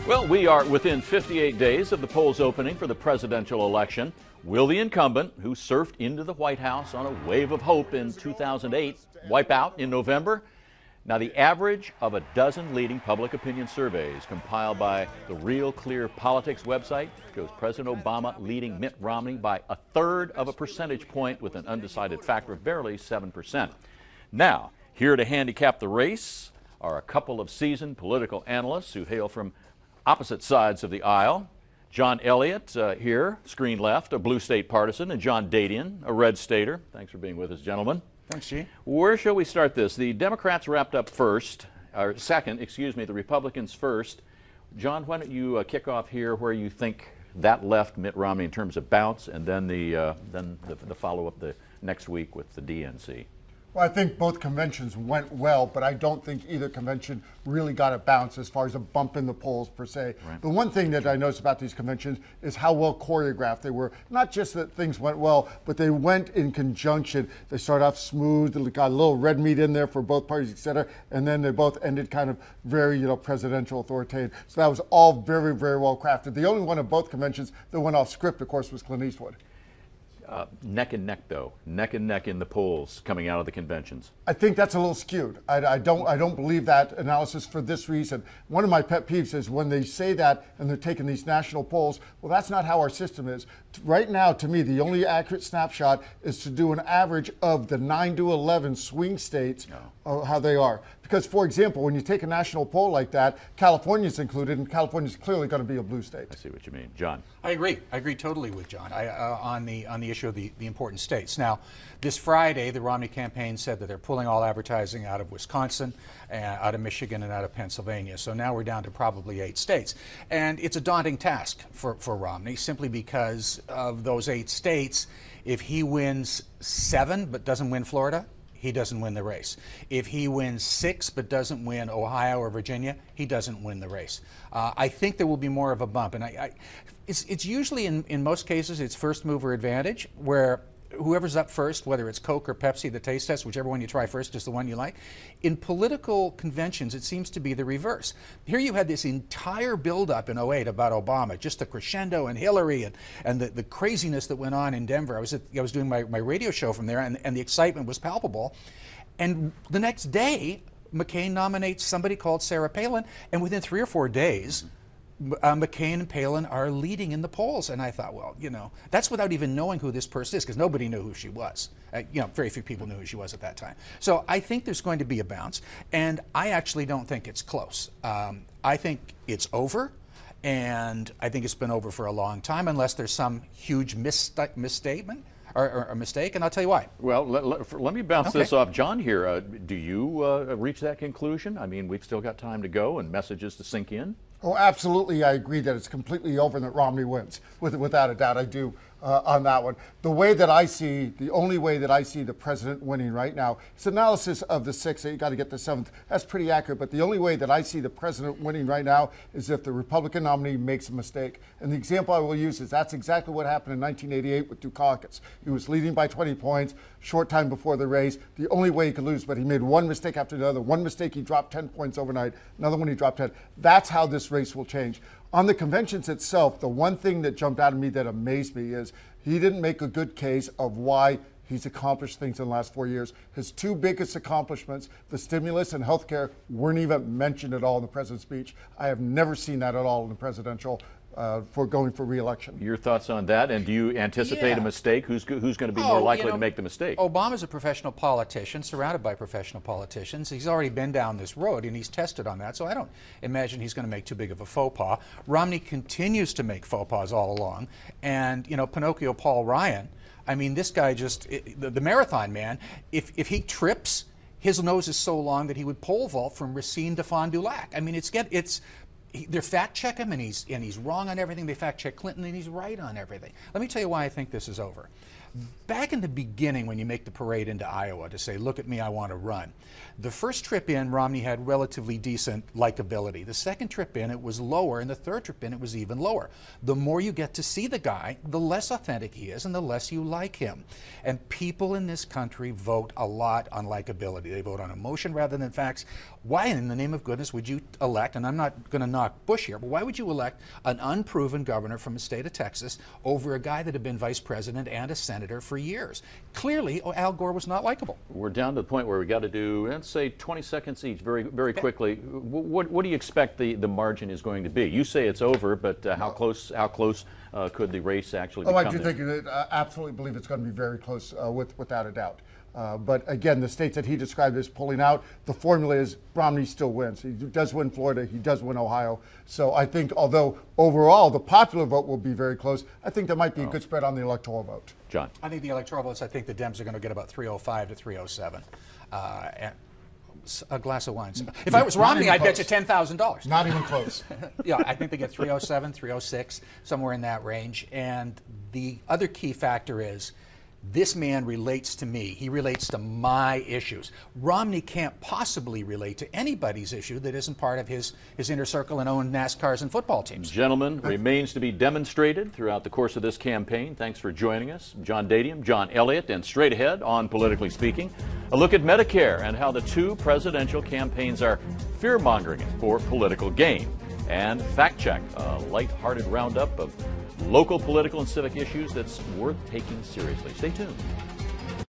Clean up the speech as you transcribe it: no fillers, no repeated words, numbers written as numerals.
Well, we are within 58 days of the polls opening for the presidential election. Will the incumbent, who surfed into the White House on a wave of hope in 2008, wipe out in November? Now, the average of a dozen leading public opinion surveys compiled by the Real Clear Politics website shows President Obama leading Mitt Romney by a third of a percentage point with an undecided factor of barely 7%. Now, here to handicap the race are a couple of seasoned political analysts who hail from opposite sides of the aisle. John Elliott here, screen left, a blue state partisan, and John Dadian, a red stater. Thanks for being with us, gentlemen. Thanks, Gene. Where shall we start this? The Democrats wrapped up second, the Republicans first. John, why don't you kick off here where you think that left Mitt Romney in terms of bounce, and then the follow-up the next week with the DNC. Well, I think both conventions went well, but I don't think either convention really got a bounce as far as a bump in the polls per se. Right. The one thing that I noticed about these conventions is how well choreographed they were. Not just that things went well, but they went in conjunction. They started off smooth, they got a little red meat in there for both parties, et cetera, and then they both ended kind of very, presidential authoritative. So that was all very, very well crafted. The only one of both conventions that went off script, of course, was Clint Eastwood. Neck and neck, though. Neck and neck in the polls coming out of the conventions. I think that's a little skewed. I don't believe that analysis for this reason. One of my pet peeves is when they say that and they're taking these national polls. Well, that's not how our system is. Right now, to me, the only accurate snapshot is to do an average of the 9 to 11 swing states, how they are. Because, for example, when you take a national poll like that, California's included, and California's clearly going to be a blue state. I see what you mean. John? I agree totally with John on the issue of the important states. Now, this Friday, the Romney campaign said that they're pulling all advertising out of Wisconsin, out of Michigan, and out of Pennsylvania. So now we're down to probably 8 states. And it's a daunting task for Romney, simply because of those 8 states. If he wins 7 but doesn't win Florida, he doesn't win the race. If he wins 6 but doesn't win Ohio or Virginia, he doesn't win the race. I think there will be more of a bump. And it's usually, in most cases, it's first mover advantage, where whoever's up first, whether it's Coke or Pepsi, the taste test, whichever one you try first is the one you like. In political conventions, it seems to be the reverse. Here you had this entire buildup in '08 about Obama, just the crescendo and Hillary and the craziness that went on in Denver. I was doing my radio show from there, and the excitement was palpable. And the next day, McCain nominates somebody called Sarah Palin, and within 3 or 4 days, McCain and Palin are leading in the polls. And I thought, well, that's without even knowing who this person is, because nobody knew who she was. Very few people knew who she was at that time. So I think there's going to be a bounce, and I actually don't think it's close. I think it's over, and I think it's been over for a long time, unless there's some huge misstatement or a mistake, and I'll tell you why. Well, let me bounce this off John here. Do you reach that conclusion? I mean, we've still got time to go and messages to sink in. Oh, absolutely. I agree that it's completely over and that Romney wins. Without a doubt, I do on that one. The only way that I see the president winning right now, it's analysis of the 6th, you got to get the 7th. That's pretty accurate. But the only way that I see the president winning right now is if the Republican nominee makes a mistake. And the example I will use is that's exactly what happened in 1988 with Dukakis. He was leading by 20 points, short time before the race. The only way he could lose, but he made one mistake after another. One mistake, he dropped 10 points overnight. Another one, he dropped 10. That's how this race will change. On the conventions itself, the one thing that jumped out at me that amazed me is he didn't make a good case of why he's accomplished things in the last 4 years. His 2 biggest accomplishments, the stimulus and health care, weren't even mentioned at all in the president's speech. I have never seen that at all in the presidential for going for re-election. Your thoughts on that, and do you anticipate a mistake? Who's going to be more likely to make the mistake? Obama's a professional politician, surrounded by professional politicians. He's already been down this road, and he's tested on that, so I don't imagine he's going to make too big of a faux pas. Romney continues to make faux pas all along, and, Pinocchio Paul Ryan, I mean, this guy the marathon man, if he trips, his nose is so long that he would pole vault from Racine to Fond du Lac. I mean, they fact check him, and he's wrong on everything. They fact check Clinton, and he's right on everything. Let me tell you why I think this is over. Back in the beginning, when you make the parade into Iowa to say, look at me, I want to run, the first trip in, Romney had relatively decent likability. The second trip in, it was lower, and the third trip in, it was even lower. The more you get to see the guy, the less authentic he is, and the less you like him. And people in this country vote a lot on likability. They vote on emotion rather than facts. Why in the name of goodness would you elect, and I'm not going to knock Bush here, but why would you elect an unproven governor from the state of Texas over a guy that had been vice president and a senator for years? Clearly, Al Gore was not likable. We're down to the point where we got to do, let's say, 20 seconds each, very quickly. What do you expect the margin is going to be? You say it's over, but how close could the race actually become? I do think absolutely believe it's going to be very close, without a doubt. But again, the states that he described as pulling out, the formula is Romney still wins. He does win Florida, he does win Ohio. So I think although overall the popular vote will be very close, I think there might be a good spread on the electoral vote. John? I think the electoral votes, I think the Dems are going to get about 305 to 307. A glass of wine. If I was Romney, I'd bet you $10,000. Not even close. Yeah, I think they get 307, 306, somewhere in that range. And the other key factor is this man relates to me. He relates to my issues. Romney can't possibly relate to anybody's issue that isn't part of his inner circle and own NASCARs and football teams. Gentlemen, remains to be demonstrated throughout the course of this campaign. Thanks for joining us. John Dadian, John Elliott, and straight ahead on Politically Speaking, a look at Medicare and how the two presidential campaigns are fear-mongering it for political gain. And Fact Check, a light-hearted roundup of local political and civic issues that's worth taking seriously. Stay tuned.